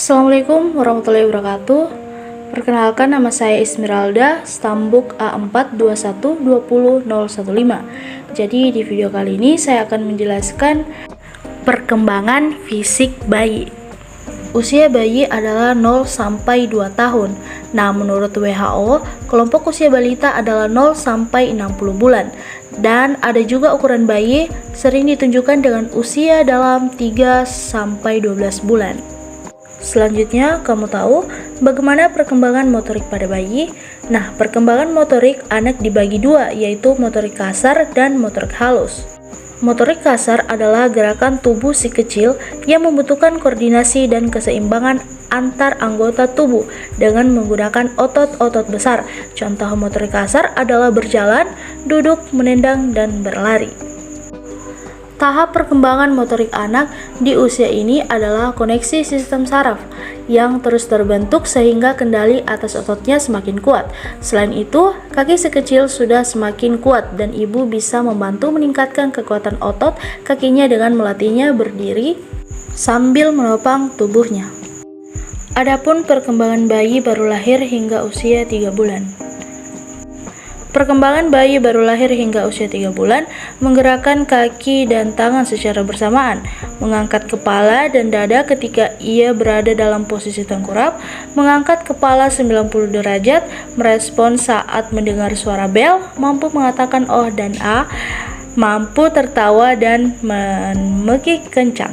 Assalamualaikum warahmatullahi wabarakatuh. Perkenalkan, nama saya Ismiralda, Stambuk A421200115. Jadi di video kali ini saya akan menjelaskan perkembangan fisik bayi. Usia bayi adalah 0 sampai 2 tahun. Nah, menurut WHO, kelompok usia balita adalah 0 sampai 60 bulan. Dan ada juga ukuran bayi sering ditunjukkan dengan usia dalam 3 sampai 12 bulan. Selanjutnya, kamu tahu bagaimana perkembangan motorik pada bayi? Nah, perkembangan motorik anak dibagi dua, yaitu motorik kasar dan motorik halus. Motorik kasar adalah gerakan tubuh si kecil yang membutuhkan koordinasi dan keseimbangan antar anggota tubuh dengan menggunakan otot-otot besar. Contoh motorik kasar adalah berjalan, duduk, menendang, dan berlari. Tahap perkembangan motorik anak di usia ini adalah koneksi sistem saraf yang terus terbentuk sehingga kendali atas ototnya semakin kuat. Selain itu, kaki si kecil sudah semakin kuat dan ibu bisa membantu meningkatkan kekuatan otot kakinya dengan melatihnya berdiri sambil menopang tubuhnya. Adapun perkembangan bayi baru lahir hingga usia 3 bulan. Perkembangan bayi baru lahir hingga usia 3 bulan menggerakkan kaki dan tangan secara bersamaan, mengangkat kepala dan dada ketika ia berada dalam posisi tengkurap, mengangkat kepala 90 derajat, merespon saat mendengar suara bel, mampu mengatakan oh dan a, mampu tertawa dan memekik kencang.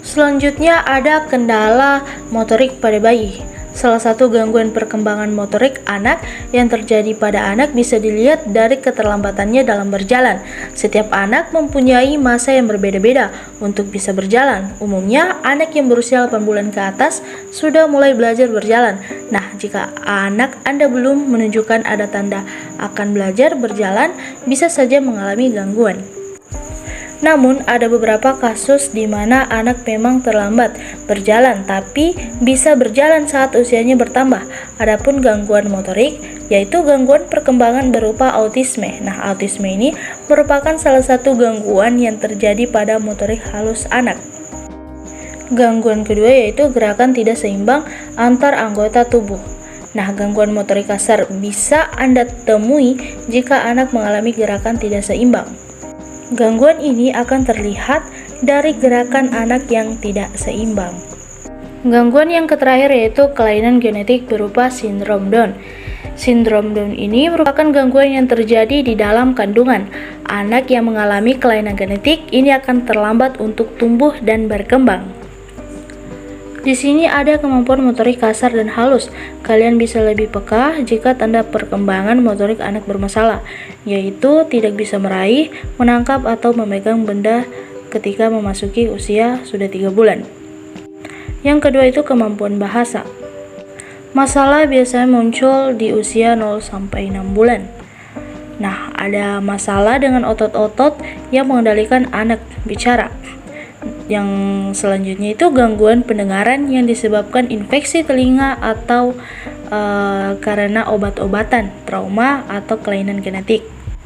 Selanjutnya ada kendala motorik pada bayi. Salah satu gangguan perkembangan motorik anak yang terjadi pada anak bisa dilihat dari keterlambatannya dalam berjalan. Setiap anak mempunyai masa yang berbeda-beda untuk bisa berjalan. Umumnya, anak yang berusia 8 bulan ke atas sudah mulai belajar berjalan. Nah, jika anak Anda belum menunjukkan ada tanda akan belajar berjalan, bisa saja mengalami gangguan. Namun, ada beberapa kasus di mana anak memang terlambat berjalan, tapi bisa berjalan saat usianya bertambah. Adapun gangguan motorik, yaitu gangguan perkembangan berupa autisme. Nah, autisme ini merupakan salah satu gangguan yang terjadi pada motorik halus anak. Gangguan kedua yaitu gerakan tidak seimbang antar anggota tubuh. Nah, gangguan motorik kasar bisa Anda temui jika anak mengalami gerakan tidak seimbang. Gangguan ini akan terlihat dari gerakan anak yang tidak seimbang. Gangguan yang terakhir yaitu kelainan genetik berupa sindrom Down. Sindrom Down ini merupakan gangguan yang terjadi di dalam kandungan. Anak yang mengalami kelainan genetik ini akan terlambat untuk tumbuh dan berkembang. Di sini ada kemampuan motorik kasar dan halus. Kalian bisa lebih peka jika tanda perkembangan motorik anak bermasalah, yaitu tidak bisa meraih, menangkap, atau memegang benda ketika memasuki usia sudah 3 bulan. Yang kedua itu kemampuan bahasa. Masalah biasanya muncul di usia 0 sampai 6 bulan. Nah, ada masalah dengan otot-otot yang mengendalikan anak bicara. Yang selanjutnya itu gangguan pendengaran yang disebabkan infeksi telinga atau karena obat-obatan, trauma, atau kelainan genetik.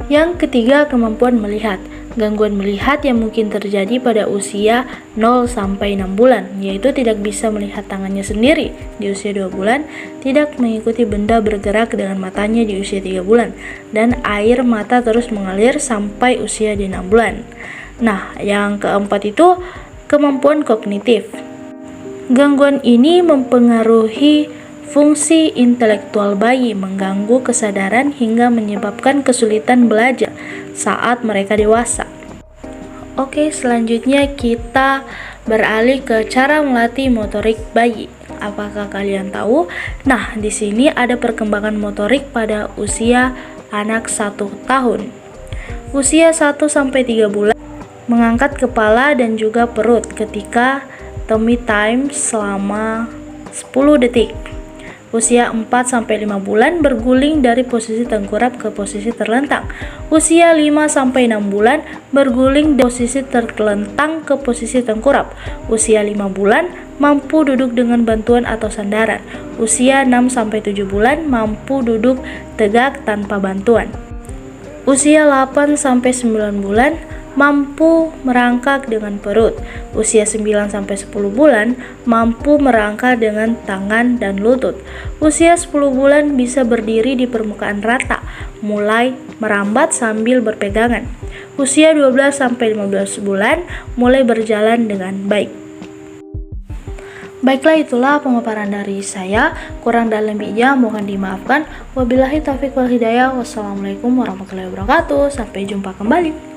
Yang ketiga, kemampuan melihat. Gangguan melihat yang mungkin terjadi pada usia 0 sampai 6 bulan, yaitu tidak bisa melihat tangannya sendiri di usia 2 bulan, tidak mengikuti benda bergerak dengan matanya di usia 3 bulan, dan air mata terus mengalir sampai usia di 6 bulan. Nah, yang keempat itu kemampuan kognitif. Gangguan ini mempengaruhi fungsi intelektual bayi, mengganggu kesadaran hingga menyebabkan kesulitan belajar saat mereka dewasa. Oke, selanjutnya kita beralih ke cara melatih motorik bayi. Apakah kalian tahu? Nah, di sini ada perkembangan motorik pada usia anak 1 tahun. Usia 1 sampai 3 bulan mengangkat kepala dan juga perut ketika tummy time selama 10 detik. Usia 4 sampai 5 bulan berguling dari posisi tengkurap ke posisi terlentang. Usia 5 sampai 6 bulan berguling dari posisi terlentang ke posisi tengkurap. Usia 5 bulan mampu duduk dengan bantuan atau sandaran. Usia 6 sampai 7 bulan mampu duduk tegak tanpa bantuan. Usia 8 sampai 9 bulan mampu merangkak dengan perut. Usia 9-10 bulan mampu merangkak dengan tangan dan lutut. Usia 10 bulan bisa berdiri di permukaan rata, mulai merambat sambil berpegangan. Usia 12-15 bulan mulai berjalan dengan baik. Baiklah, itulah pemaparan dari saya. Kurang dan lebihnya mohon dimaafkan. Wabillahi taufiq wal hidayah. Wassalamualaikum warahmatullahi wabarakatuh. Sampai jumpa kembali.